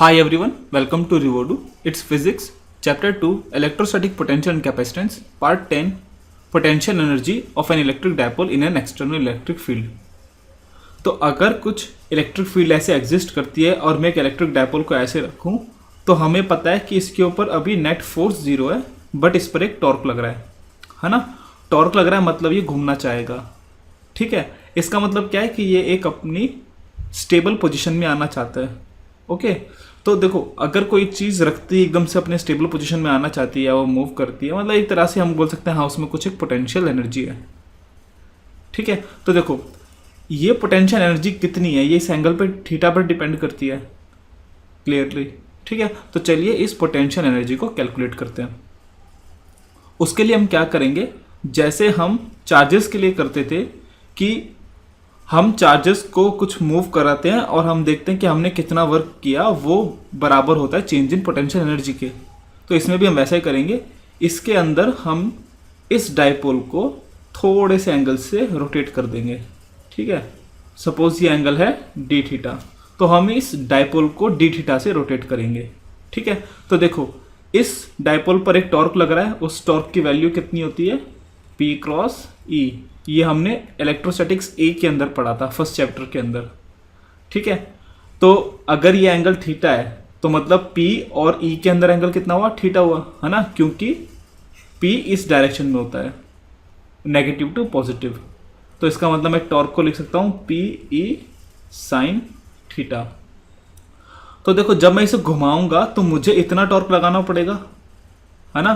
Hi everyone, welcome to Revodu. It's Physics, Chapter 2, Electrostatic Potential and Capacitance, Part 10, Potential Energy of an Electric Dipole in an External Electric Field. तो अगर कुछ electric field ऐसे exist करती है और मैं एक इलेक्ट्रिक डायपोल को ऐसे रखूं, तो हमें पता है कि इसके ऊपर अभी नेट फोर्स जीरो है, बट इस पर एक टॉर्क लग रहा है ना। टॉर्क लग रहा है मतलब ये घूमना चाहेगा। ठीक है, इसका मतलब क्या है कि ये एक अपनी स्टेबल पोजीशन में आना चाहता है। ओके, तो देखो अगर कोई चीज़ रखती एकदम से अपने स्टेबल पोजीशन में आना चाहती है या वो मूव करती है, मतलब एक तरह से हम बोल सकते हैं हाँ उसमें कुछ एक पोटेंशियल एनर्जी है। ठीक है, तो देखो ये पोटेंशियल एनर्जी कितनी है, ये इस एंगल पे थीटा पर डिपेंड करती है क्लियरली। ठीक है, तो चलिए इस पोटेंशियल एनर्जी को कैलकुलेट करते हैं। उसके लिए हम क्या करेंगे, जैसे हम चार्जेस के लिए करते थे कि हम चार्जेस को कुछ मूव कराते हैं और हम देखते हैं कि हमने कितना वर्क किया, वो बराबर होता है चेंज इन पोटेंशियल एनर्जी के। तो इसमें भी हम वैसा ही करेंगे। इसके अंदर हम इस डायपोल को थोड़े से एंगल से रोटेट कर देंगे। ठीक है, सपोज ये एंगल है डी थीटा, तो हम इस डायपोल को डी थीटा से रोटेट करेंगे। ठीक है, तो देखो इस डायपोल पर एक टॉर्क लग रहा है, उस टॉर्क की वैल्यू कितनी होती है, P क्रॉस E। ये हमने इलेक्ट्रोस्टैटिक्स ए के अंदर पढ़ा था, फर्स्ट चैप्टर के अंदर। ठीक है, तो अगर ये एंगल थीटा है तो मतलब P और E के अंदर एंगल कितना हुआ, थीटा हुआ, है ना, क्योंकि P इस डायरेक्शन में होता है, नेगेटिव टू पॉजिटिव। तो इसका मतलब मैं टॉर्क को लिख सकता हूँ पी ई साइन थीटा। तो देखो जब मैं इसे घुमाऊंगा तो मुझे इतना टॉर्क लगाना पड़ेगा, है ना।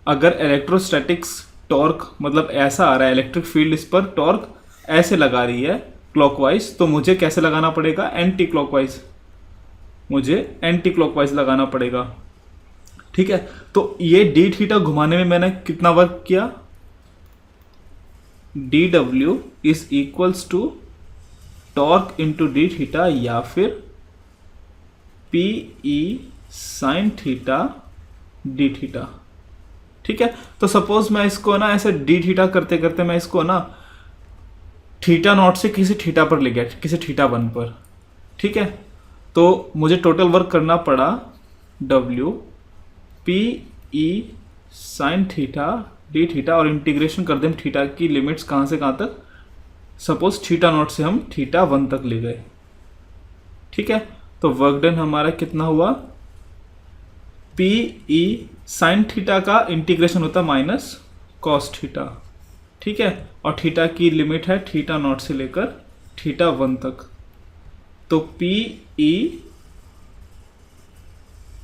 अगर इलेक्ट्रोस्टैटिक्स टॉर्क मतलब ऐसा आ रहा है, इलेक्ट्रिक फील्ड इस पर टॉर्क ऐसे लगा रही है क्लॉकवाइज, तो मुझे कैसे लगाना पड़ेगा, एंटी क्लॉकवाइज, मुझे एंटी क्लॉकवाइज लगाना पड़ेगा। ठीक है, तो ये डी थीटा घुमाने में मैंने कितना वर्क किया, dw is equals to torque into d theta या फिर p e sine theta d theta. ठीक है, तो सपोज मैं इसको ना ऐसे डी थीटा करते करते मैं इसको ना थीटा नॉट से किसी थीटा पर ले गया, किसी थीटा वन पर। ठीक है, तो मुझे टोटल वर्क करना पड़ा w P e sine theta d theta, और इंटीग्रेशन कर दें थीटा की लिमिट्स कहाँ से कहाँ तक, सपोज थीटा नॉट से हम थीटा वन तक ले गए। ठीक है, तो वर्क डन हमारा कितना हुआ, पी ई साइन थीटा का इंटीग्रेशन होता है माइनस कॉस थीटा। ठीक है, और थीटा की लिमिट है थीटा नॉट से लेकर थीटा वन तक, तो P e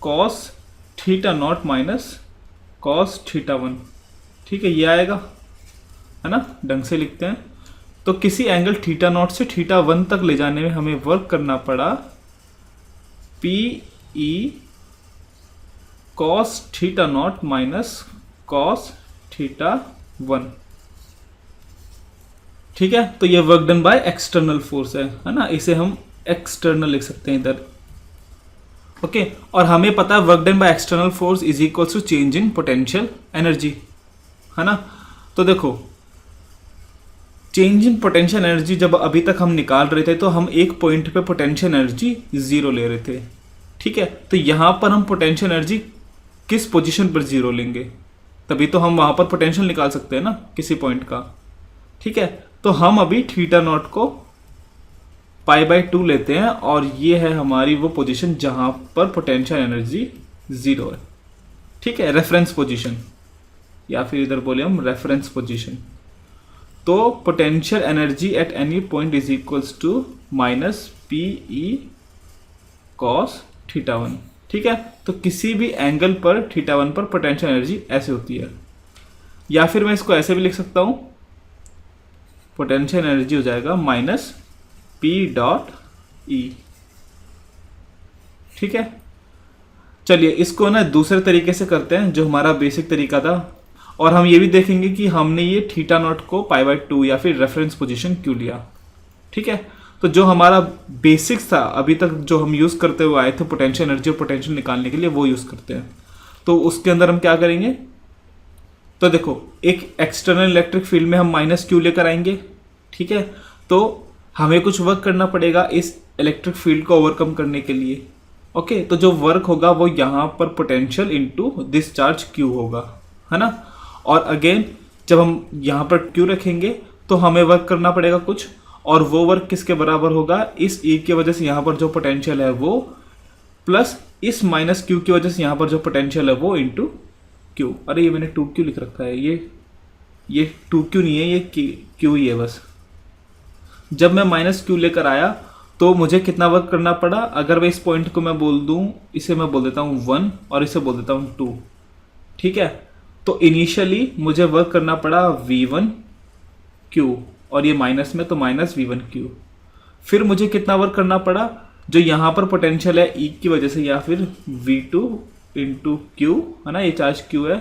cos theta naught minus cos theta one. ठीक है, ये आएगा, है ना, ढंग से लिखते हैं। तो किसी एंगल थीटा नॉट से थीटा वन तक ले जाने में हमें वर्क करना पड़ा P e cos theta naught minus cos theta one. ठीक है, तो ये work done by external force है ना, इसे हम एक्सटर्नल लिख सकते हैं इधर। ओके, और हमें पता है work done by external force is equal to change in potential energy, है ना। तो देखो चेंज इन पोटेंशियल एनर्जी जब अभी तक हम निकाल रहे थे तो हम एक पॉइंट पे पोटेंशियल एनर्जी जीरो ले रहे थे। ठीक है, तो यहां पर हम पोटेंशियल एनर्जी किस पोजीशन पर जीरो लेंगे, तभी तो हम वहां पर पोटेंशियल निकाल सकते हैं ना किसी पॉइंट का। ठीक है, तो हम अभी थीटा नॉट को पाई बाई 2 लेते हैं और ये है हमारी वो पोजीशन जहां पर पोटेंशियल एनर्जी जीरो है। ठीक है, रेफरेंस पोजीशन, या फिर इधर बोले हम रेफरेंस पोजीशन। तो potential energy at any point is equals to minus p e cos theta one. ठीक है, तो किसी भी एंगल पर थीटा वन पर पोटेंशियल एनर्जी ऐसे होती है, या फिर मैं इसको ऐसे भी लिख सकता हूं, पोटेंशियल एनर्जी हो जाएगा माइनस पी डॉट ई। ठीक है, चलिए इसको ना दूसरे तरीके से करते हैं जो हमारा बेसिक तरीका था, और हम ये भी देखेंगे कि हमने ये थीटा नॉट को पाई बाई 2 या फिर रेफरेंस पोजीशन क्यों लिया। ठीक है, तो जो हमारा बेसिक्स था अभी तक जो हम यूज़ करते हुए आए थे पोटेंशियल एनर्जी और पोटेंशियल निकालने के लिए, वो यूज़ करते हैं। तो उसके अंदर हम क्या करेंगे, तो देखो एक एक्सटर्नल इलेक्ट्रिक फील्ड में हम माइनस क्यू लेकर आएंगे। ठीक है, तो हमें कुछ वर्क करना पड़ेगा इस इलेक्ट्रिक फील्ड को ओवरकम करने के लिए। ओके, तो जो वर्क होगा वो यहाँ पर potential into this charge Q होगा, है ना। और अगेन जब हम यहाँ पर Q रखेंगे तो हमें वर्क करना पड़ेगा कुछ, और वो वर्क किसके बराबर होगा, इस E की वजह से यहाँ पर जो पोटेंशियल है वो, प्लस इस माइनस Q की वजह से यहाँ पर जो पोटेंशियल है वो इंटू Q। अरे ये मैंने 2Q लिख रखा है, ये 2Q नहीं है, ये Q ही है बस। जब मैं माइनस Q लेकर आया तो मुझे कितना वर्क करना पड़ा, अगर मैं इस पॉइंट को मैं बोल दूं, इसे मैं बोल देता हूँ 1 और इसे बोल देता हूँ 2, ठीक है। तो इनिशियली मुझे वर्क करना पड़ा V1Q, और ये माइनस में तो माइनस V1Q। फिर मुझे कितना वर्क करना पड़ा, जो यहाँ पर पोटेंशियल है E की वजह से, या फिर V2 इंटू Q, है ना, ये चार्ज Q है,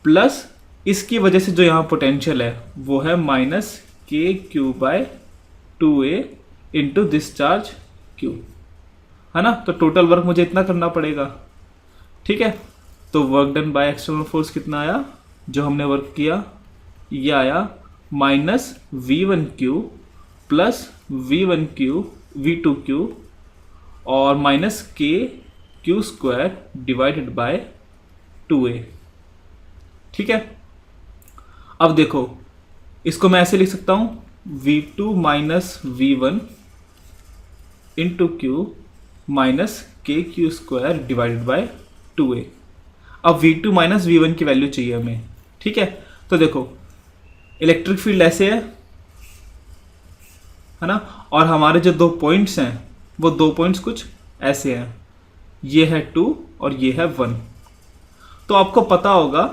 प्लस इसकी वजह से जो यहाँ पोटेंशियल है वो है minus KQ/2A into this charge Q, है ना। तो टोटल वर्क मुझे इतना करना पड़ेगा, ठीक है। तो work done by external force कितना आया, जो हमने वर्क किया, ये आया माइनस V1Q प्लस V2Q और minus KQ² divided by 2A, ठीक है। अब देखो, इसको मैं ऐसे लिख सकता हूँ V2 minus V1 into Q minus KQ² divided by 2A। अब V2 माइनस V1 की वैल्यू चाहिए हमें, ठीक है। तो देखो इलेक्ट्रिक फील्ड ऐसे है ना, और हमारे जो दो पॉइंट्स हैं वो दो पॉइंट्स कुछ ऐसे हैं, ये है 2 और ये है 1। तो आपको पता होगा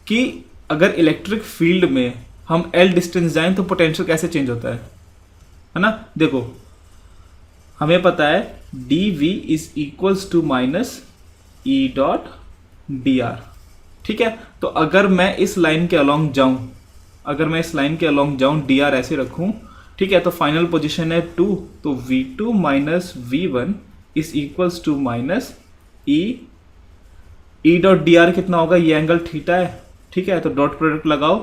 कि अगर इलेक्ट्रिक फील्ड में हम L डिस्टेंस जाएं तो पोटेंशियल कैसे चेंज होता है ना। देखो हमें पता है dV is equals to minus E dot dr, ठीक है। तो अगर मैं इस लाइन के अलोंग जाऊं, dr ऐसे रखूं, ठीक है, तो फाइनल पोजीशन है 2, तो V2 minus V1 is equals to minus E dot dr कितना होगा, ये एंगल थीटा है, ठीक है। तो डॉट प्रोडक्ट लगाओ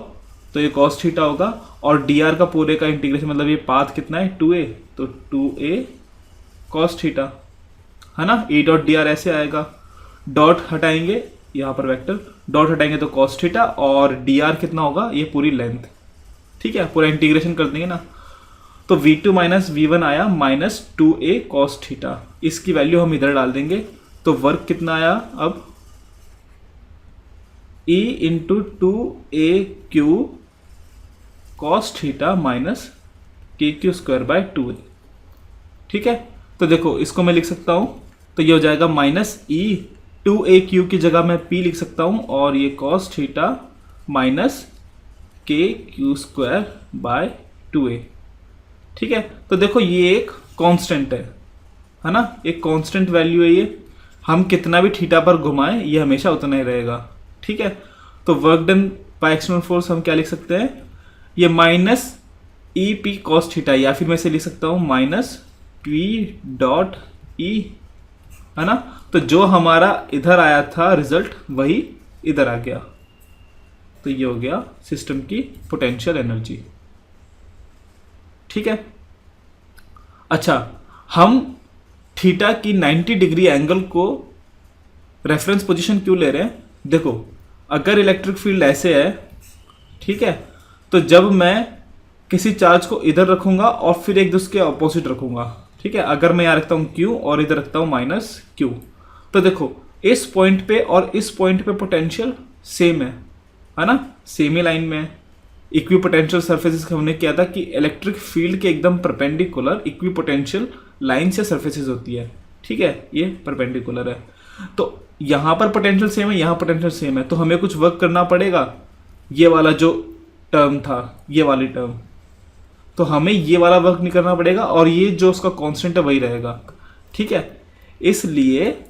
तो ये कॉस थीटा होगा, और dr का पूरे का इंटीग्रेशन मतलब ये पाथ कितना है 2a, तो 2a कॉस थीटा, है ना। E डॉट dr ऐसे आएगा, डॉट हटाएंगे, यहाँ पर वेक्टर डॉट हटाएंगे तो कॉस थीटा, और dr कितना होगा, ये पूरी लेंथ, ठीक है। पूरा इंटीग्रेशन कर देंगे ना, तो V2 माइनस V1 आया माइनस 2a कॉस थीटा, इसकी वैल्यू हम इधर डाल देंगे, तो वर्क कितना आया अब E into 2AQ cos theta minus KQ²/2A, ठीक है। तो देखो इसको मैं लिख सकता हूँ, तो ये हो जाएगा माइनस E 2AQ की जगह मैं P लिख सकता हूँ, और ये कॉस थीटा माइनस KQ²/2A, ठीक है। तो देखो ये एक कांस्टेंट है ना, एक कांस्टेंट वैल्यू है ये, हम कितना भी थीटा पर घुमाएं ये हमेशा उतना ही रहेगा, ठीक है। तो work done by external force हम क्या लिख सकते हैं, ये माइनस EP कॉस थीटा, या फिर मैं इसे लिख सकता हूँ माइनस P डॉट E, है ना। तो जो हमारा इधर आया था रिजल्ट वही इधर आ गया, तो ये हो गया सिस्टम की पोटेंशियल एनर्जी, ठीक है। अच्छा, हम थीटा की 90 डिग्री एंगल को रेफरेंस पोजीशन क्यों ले रहे हैं, देखो अगर इलेक्ट्रिक फील्ड ऐसे है, ठीक है, तो जब मैं किसी चार्ज को इधर रखूंगा और फिर एक दूसरे के अपोजिट रखूंगा, ठीक है। अगर मैं यहाँ रखता हूँ Q और इधर रखता हूँ माइनस Q, तो देखो इस पॉइंट पे और इस पॉइंट पे पोटेंशियल सेम है ना, सेम ही लाइन में है। इक्वी पोटेंशियल सर्फेसिस हमने किया था कि इलेक्ट्रिक फील्ड के एकदम परपेंडिकुलर इक्वी पोटेंशियल लाइन से सर्फेसिस होती है, ठीक है, ये परपेंडिकुलर है। तो यहाँ पर पोटेंशियल सेम है, यहाँ पोटेंशियल सेम है, तो हमें कुछ वर्क करना पड़ेगा, ये वाला जो टर्म था, ये वाली टर्म, तो हमें ये वाला वर्क नहीं करना पड़ेगा, और ये जो उसका कांस्टेंट है वही रहेगा, ठीक है। इसलिए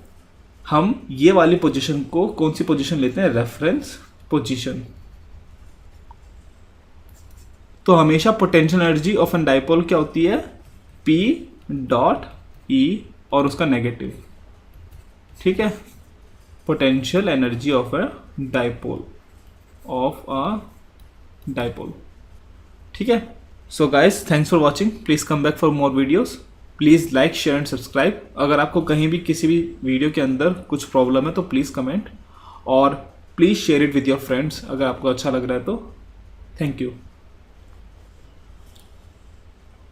हम ये वाली पोजीशन को कौन सी पोजीशन लेते हैं, रेफरेंस पोजीशन। तो हमेशा potential energy of an dipole क्या होती है, P डॉट E और उसका नेगेटिव, ठीक है। Potential energy of a dipole, ठीक है। So guys, thanks for watching. Please come back for more videos. Please like share and subscribe. अगर आपको कहीं भी किसी भी वीडियो के अंदर कुछ प्रॉब्लम है तो प्लीज़ कमेंट, और please share it with your friends अगर आपको अच्छा लग रहा है तो। Thank you.